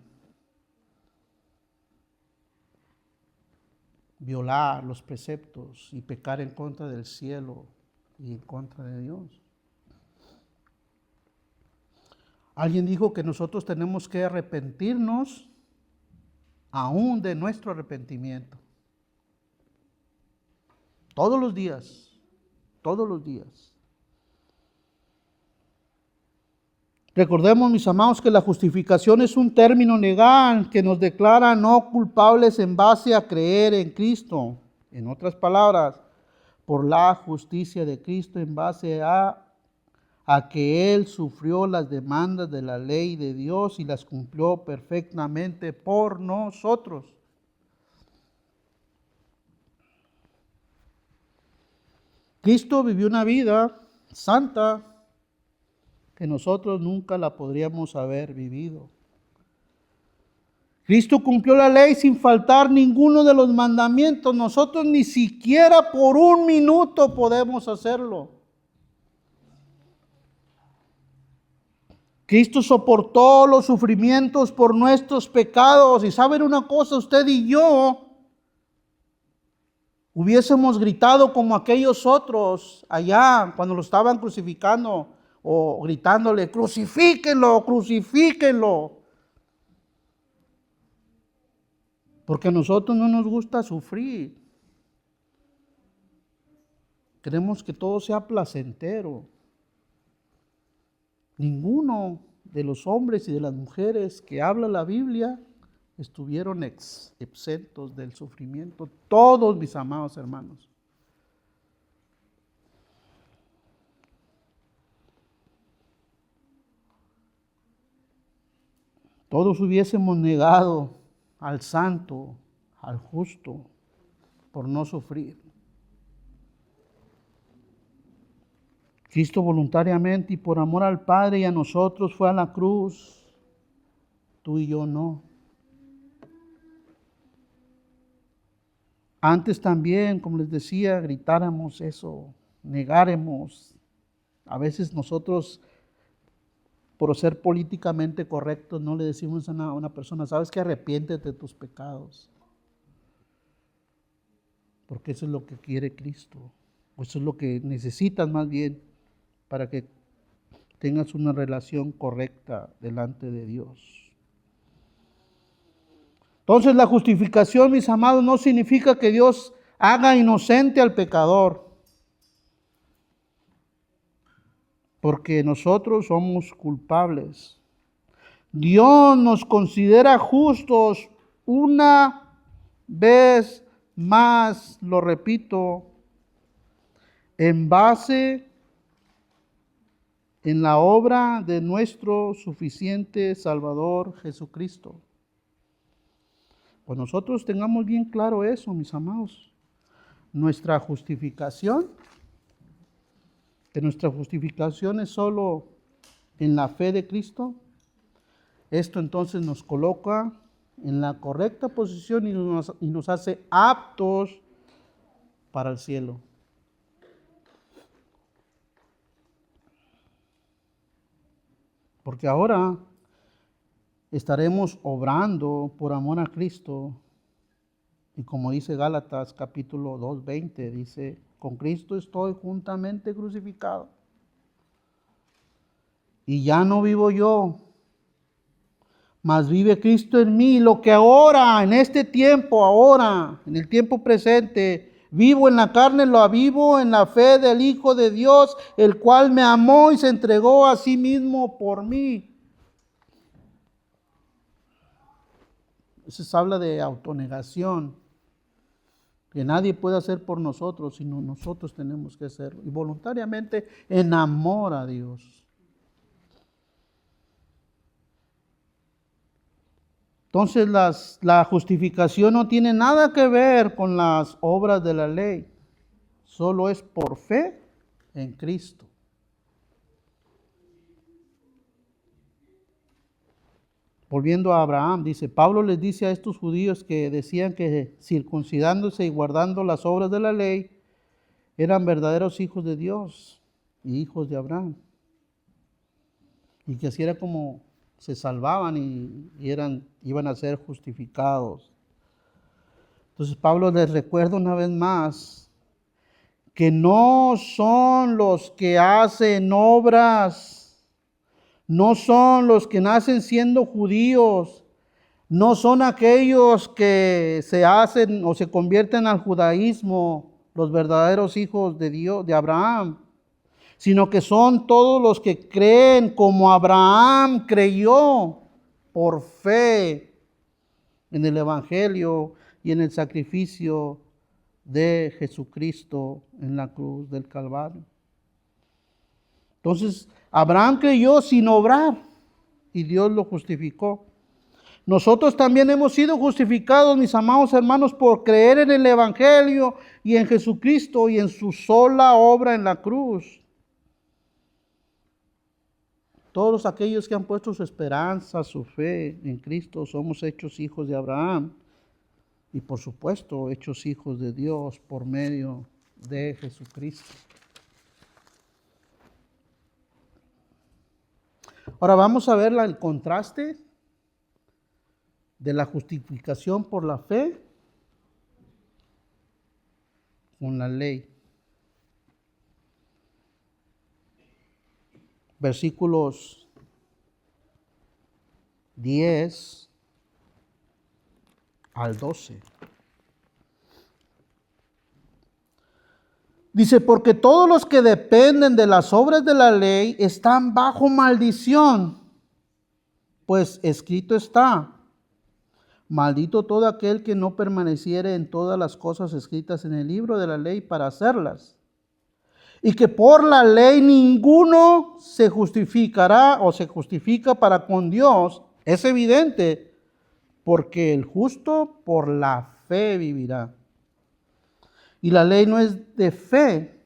[SPEAKER 1] violar los preceptos y pecar en contra del cielo y en contra de Dios. Alguien dijo que nosotros tenemos que arrepentirnos aún de nuestro arrepentimiento. Todos los días, todos los días. Recordemos, mis amados, que la justificación es un término legal que nos declara no culpables en base a creer en Cristo. En otras palabras, por la justicia de Cristo en base a que Él sufrió las demandas de la ley de Dios y las cumplió perfectamente por nosotros. Cristo vivió una vida santa que nosotros nunca la podríamos haber vivido. Cristo cumplió la ley sin faltar ninguno de los mandamientos. Nosotros ni siquiera por un minuto podemos hacerlo. Cristo soportó los sufrimientos por nuestros pecados. Y saben una cosa, usted y yo hubiésemos gritado como aquellos otros allá cuando lo estaban crucificando, o gritándole, crucifíquenlo, crucifíquenlo. Porque a nosotros no nos gusta sufrir. Queremos que todo sea placentero. Ninguno de los hombres y de las mujeres que habla la Biblia estuvieron exentos del sufrimiento. Todos, mis amados hermanos. Todos hubiésemos negado al santo, al justo, por no sufrir. Cristo voluntariamente y por amor al Padre y a nosotros fue a la cruz. Tú y yo no. Antes también, como les decía, gritáramos eso, negáramos. A veces nosotros, por ser políticamente correctos, no le decimos a una persona, sabes que arrepiéntete de tus pecados. Porque eso es lo que quiere Cristo. Eso es lo que necesitas más bien para que tengas una relación correcta delante de Dios. Entonces la justificación, mis amados, no significa que Dios haga inocente al pecador. Porque nosotros somos culpables. Dios nos considera justos una vez más, lo repito, en base en la obra de nuestro suficiente Salvador Jesucristo. Pues nosotros tengamos bien claro eso, mis amados. Nuestra justificación, que nuestra justificación es solo en la fe de Cristo. Esto entonces nos coloca en la correcta posición y nos hace aptos para el cielo. Porque ahora estaremos obrando por amor a Cristo. Y como dice Gálatas capítulo 2:20, dice, con Cristo estoy juntamente crucificado. Y ya no vivo yo, mas vive Cristo en mí. Lo que ahora, en este tiempo, ahora, en el tiempo presente, vivo en la carne, lo vivo en la fe del Hijo de Dios, el cual me amó y se entregó a sí mismo por mí. Eso se habla de autonegación, que nadie puede hacer por nosotros, sino nosotros tenemos que hacerlo. Y voluntariamente en amor a Dios. Entonces la justificación no tiene nada que ver con las obras de la ley. Solo es por fe en Cristo. Volviendo a Abraham, dice, Pablo les dice a estos judíos que decían que circuncidándose y guardando las obras de la ley, eran verdaderos hijos de Dios y hijos de Abraham. Y que así era como se salvaban y iban a ser justificados. Entonces Pablo les recuerda una vez más que no son los que hacen obras, no son los que nacen siendo judíos, no son aquellos que se hacen o se convierten al judaísmo, los verdaderos hijos de Dios, de Abraham, sino que son todos los que creen como Abraham creyó por fe en el Evangelio y en el sacrificio de Jesucristo en la cruz del Calvario. Entonces, Abraham creyó sin obrar y Dios lo justificó. Nosotros también hemos sido justificados, mis amados hermanos, por creer en el Evangelio y en Jesucristo y en su sola obra en la cruz. Todos aquellos que han puesto su esperanza, su fe en Cristo, somos hechos hijos de Abraham y por supuesto hechos hijos de Dios por medio de Jesucristo. Ahora vamos a ver el contraste de la justificación por la fe con la ley. Versículos 10 al 12. Dice, porque todos los que dependen de las obras de la ley están bajo maldición, pues escrito está, maldito todo aquel que no permaneciere en todas las cosas escritas en el libro de la ley para hacerlas. Y que por la ley ninguno se justificará o se justifica para con Dios. Es evidente, porque el justo por la fe vivirá. Y la ley no es de fe,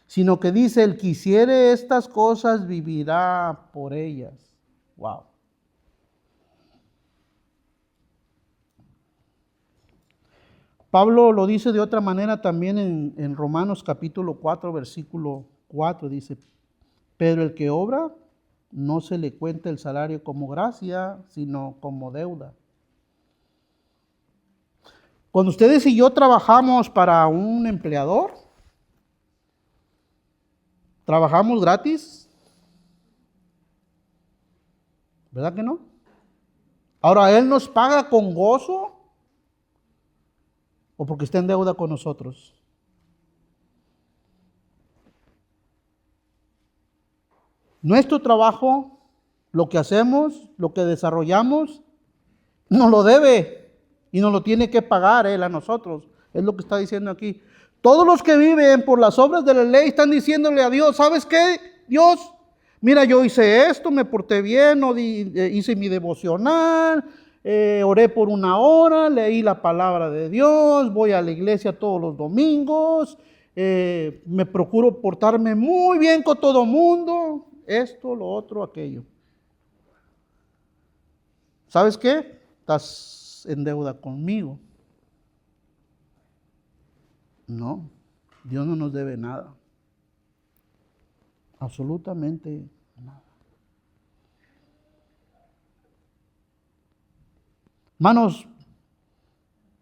[SPEAKER 1] sino que dice, el que hiciere estas cosas vivirá por ellas. Wow. Pablo lo dice de otra manera también en Romanos capítulo 4, versículo 4, dice, pero el que obra, no se le cuenta el salario como gracia, sino como deuda. Cuando ustedes y yo trabajamos para un empleador, ¿trabajamos gratis? ¿Verdad que no? Ahora, ¿Él nos paga con gozo o porque está en deuda con nosotros? Nuestro trabajo, lo que hacemos, lo que desarrollamos, nos lo debe y nos lo tiene que pagar Él a nosotros. Es lo que está diciendo aquí. Todos los que viven por las obras de la ley están diciéndole a Dios, ¿sabes qué, Dios? Mira, yo hice esto, me porté bien, hice mi devocional, oré por 1 hora, leí la palabra de Dios, voy a la iglesia todos los domingos, me procuro portarme muy bien con todo mundo, esto, lo otro, aquello. ¿Sabes qué? Estás en deuda conmigo. No, Dios no nos debe nada. Absolutamente nada. Hermanos,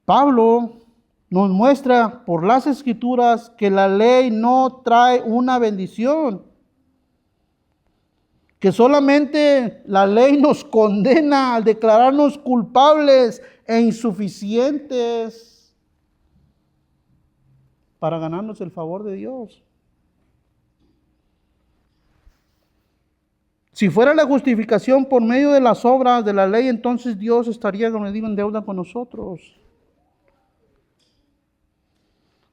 [SPEAKER 1] Pablo nos muestra por las Escrituras que la ley no trae una bendición, que solamente la ley nos condena al declararnos culpables e insuficientes para ganarnos el favor de Dios. Si fuera la justificación por medio de las obras de la ley, entonces Dios estaría, como les digo, en deuda con nosotros.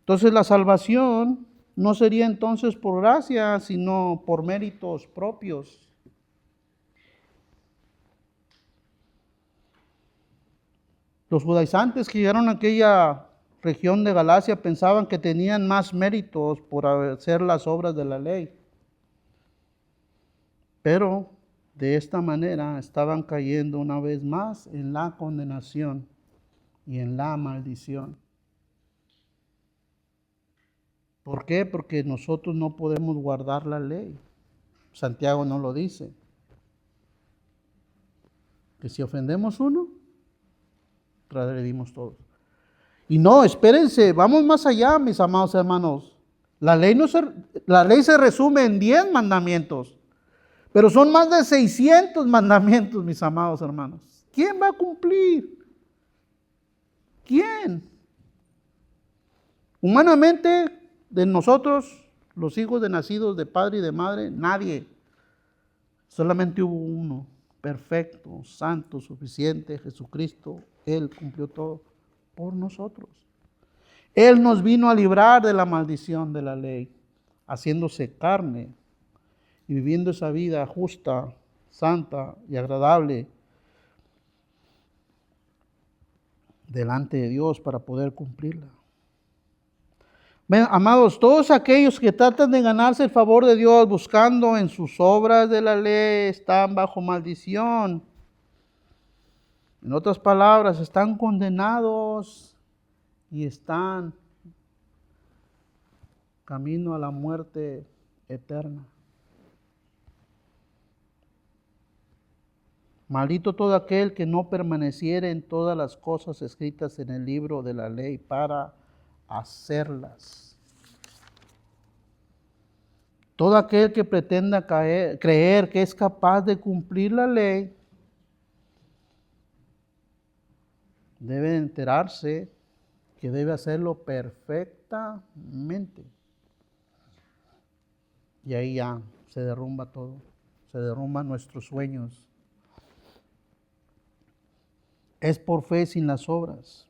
[SPEAKER 1] Entonces la salvación no sería entonces por gracia, sino por méritos propios. Los judaizantes que llegaron a aquella región de Galacia pensaban que tenían más méritos por hacer las obras de la ley. Pero de esta manera estaban cayendo una vez más en la condenación y en la maldición. ¿Por qué? Porque nosotros no podemos guardar la ley. Santiago no lo dice. Que si ofendemos uno, transgredimos todos. Y no, espérense, vamos más allá, mis amados hermanos. La ley se resume en 10 mandamientos. Pero son más de 600 mandamientos, mis amados hermanos. ¿Quién va a cumplir? ¿Quién? Humanamente, de nosotros, los hijos de nacidos de padre y de madre, nadie. Solamente hubo uno, perfecto, santo, suficiente, Jesucristo. Él cumplió todo por nosotros. Él nos vino a librar de la maldición de la ley, haciéndose carne y viviendo esa vida justa, santa y agradable delante de Dios para poder cumplirla. Amados, todos aquellos que tratan de ganarse el favor de Dios buscando en sus obras de la ley están bajo maldición. En otras palabras, están condenados y están camino a la muerte eterna. Maldito todo aquel que no permaneciere en todas las cosas escritas en el libro de la ley para hacerlas. Todo aquel que pretenda creer que es capaz de cumplir la ley, debe enterarse que debe hacerlo perfectamente. Y ahí ya se derrumba todo, se derrumban nuestros sueños. Es por fe sin las obras.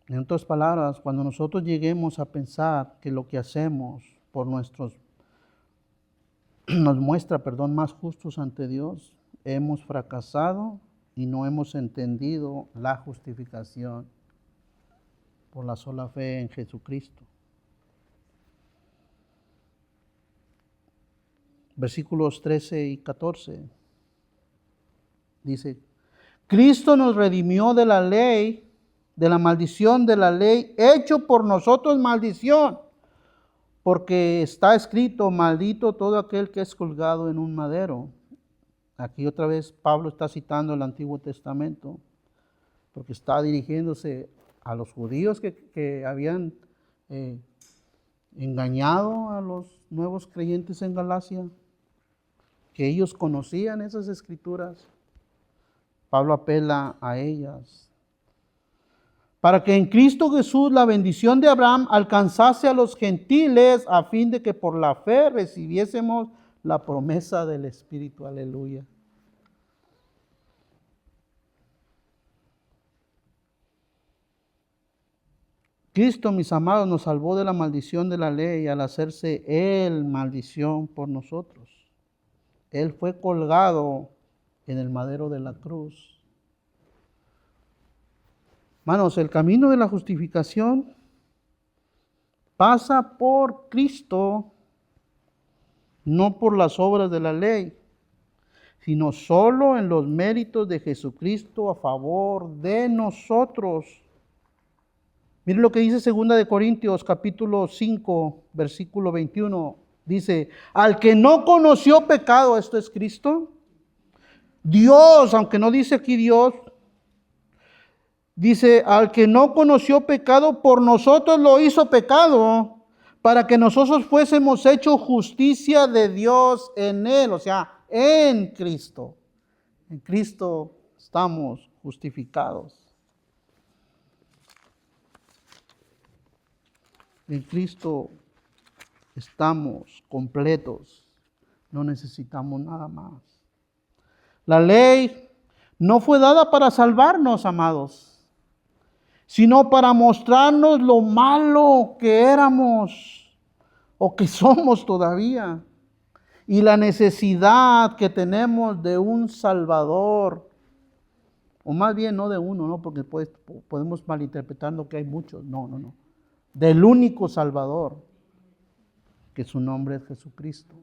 [SPEAKER 1] En otras palabras, cuando nosotros lleguemos a pensar que lo que hacemos por nos muestra, más justos ante Dios, hemos fracasado y no hemos entendido la justificación por la sola fe en Jesucristo. Versículos 13 y 14 dice: Cristo nos redimió de la ley, de la maldición de la ley, hecho por nosotros maldición, porque está escrito: maldito todo aquel que es colgado en un madero. Aquí otra vez Pablo está citando el Antiguo Testamento, porque está dirigiéndose a los judíos que habían engañado a los nuevos creyentes en Galacia, que ellos conocían esas escrituras. Pablo apela a ellas. Para que en Cristo Jesús la bendición de Abraham alcanzase a los gentiles, a fin de que por la fe recibiésemos la promesa del Espíritu. Aleluya. Cristo, mis amados, nos salvó de la maldición de la ley al hacerse Él maldición por nosotros. Él fue colgado en el madero de la cruz. Hermanos, el camino de la justificación pasa por Cristo, no por las obras de la ley, sino solo en los méritos de Jesucristo a favor de nosotros. Miren lo que dice 2 Corintios capítulo 5, versículo 21. Dice: al que no conoció pecado, esto es Cristo, Dios, aunque no dice aquí Dios, dice: al que no conoció pecado, por nosotros lo hizo pecado, para que nosotros fuésemos hechos justicia de Dios en Él, o sea, en Cristo. En Cristo estamos justificados. En Cristo estamos completos, no necesitamos nada más. La ley no fue dada para salvarnos, amados, sino para mostrarnos lo malo que éramos o que somos todavía, y la necesidad que tenemos de un Salvador, o más bien no de uno, ¿no? Porque podemos malinterpretarlo que hay muchos, no, del único Salvador, que su nombre es Jesucristo.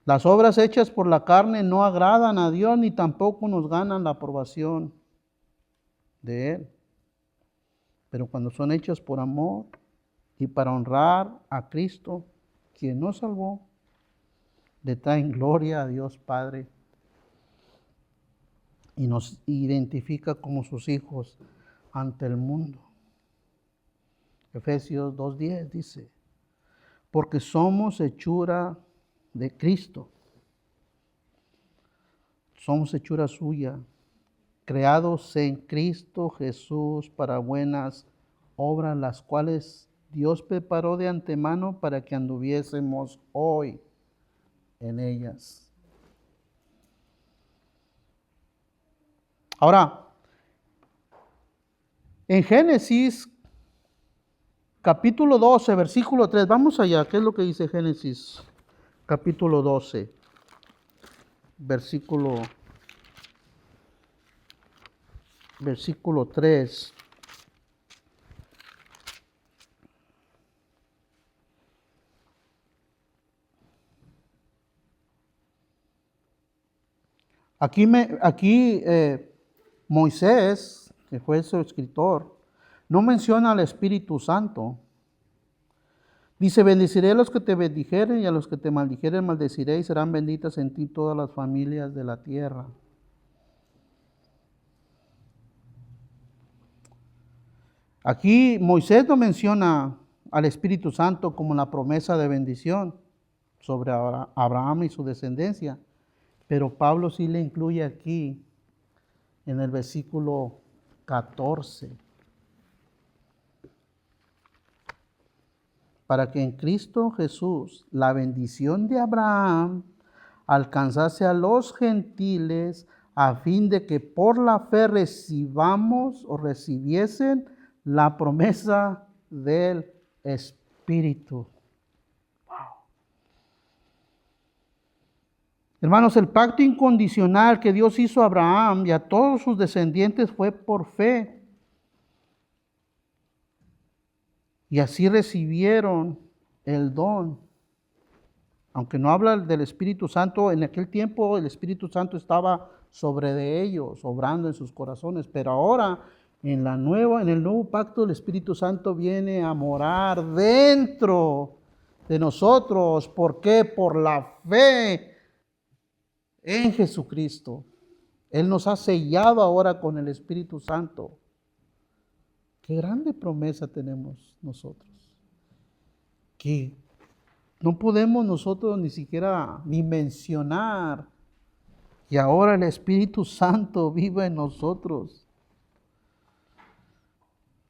[SPEAKER 1] Las obras hechas por la carne no agradan a Dios, ni tampoco nos ganan la aprobación de Él. Pero cuando son hechas por amor y para honrar a Cristo, quien nos salvó, le traen gloria a Dios Padre y nos identifica como sus hijos ante el mundo. Efesios 2:10 dice: porque somos hechura de Cristo, somos hechura suya, creados en Cristo Jesús para buenas obras, las cuales Dios preparó de antemano para que anduviésemos hoy en ellas. Ahora, en Génesis capítulo 12, versículo 3, vamos allá, ¿qué es lo que dice Génesis capítulo 12, versículo 3? Aquí Moisés, que fue su escritor, no menciona al Espíritu Santo. Dice: bendeciré a los que te bendijeren y a los que te maldijeren maldeciré, y serán benditas en ti todas las familias de la tierra. Aquí Moisés no menciona al Espíritu Santo como la promesa de bendición sobre Abraham y su descendencia, pero Pablo sí le incluye aquí en el versículo 14. Para que en Cristo Jesús la bendición de Abraham alcanzase a los gentiles, a fin de que por la fe recibamos o recibiesen la promesa del Espíritu. Wow. Hermanos, el pacto incondicional que Dios hizo a Abraham y a todos sus descendientes fue por fe. Y así recibieron el don. Aunque no habla del Espíritu Santo, en aquel tiempo el Espíritu Santo estaba sobre de ellos, obrando en sus corazones. Pero ahora, en el nuevo pacto, el Espíritu Santo viene a morar dentro de nosotros. ¿Por qué? Por la fe en Jesucristo. Él nos ha sellado ahora con el Espíritu Santo. Qué grande promesa tenemos nosotros. Que no podemos nosotros ni siquiera ni mencionar que ahora el Espíritu Santo vive en nosotros.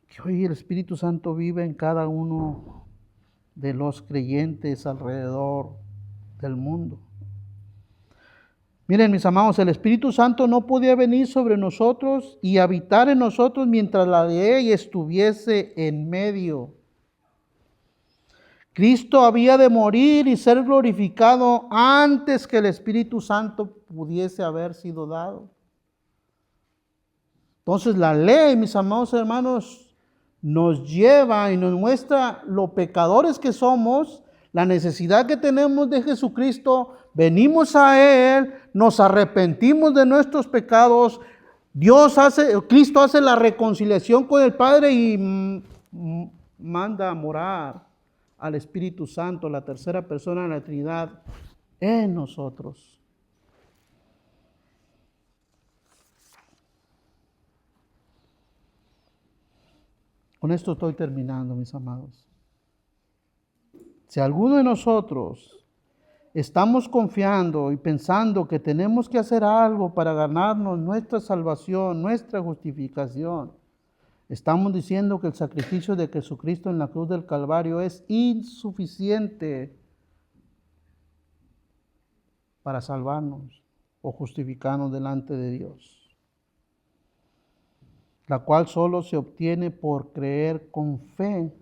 [SPEAKER 1] Que hoy el Espíritu Santo vive en cada uno de los creyentes alrededor del mundo. Miren, mis amados, el Espíritu Santo no podía venir sobre nosotros y habitar en nosotros mientras la ley estuviese en medio. Cristo había de morir y ser glorificado antes que el Espíritu Santo pudiese haber sido dado. Entonces la ley, mis amados hermanos, nos lleva y nos muestra lo pecadores que somos, la necesidad que tenemos de Jesucristo. Venimos a Él, nos arrepentimos de nuestros pecados. Cristo hace la reconciliación con el Padre y manda a morar al Espíritu Santo, la tercera persona de la Trinidad, en nosotros. Con esto estoy terminando, mis amados. Si alguno de nosotros estamos confiando y pensando que tenemos que hacer algo para ganarnos nuestra salvación, nuestra justificación, estamos diciendo que el sacrificio de Jesucristo en la cruz del Calvario es insuficiente para salvarnos o justificarnos delante de Dios, la cual solo se obtiene por creer con fe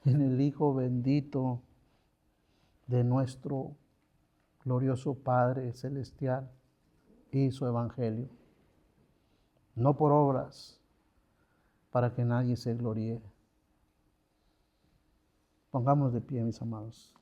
[SPEAKER 1] en el Hijo bendito de nuestro glorioso Padre Celestial y su Evangelio, no por obras, para que nadie se gloríe. Pongamos de pie, mis amados.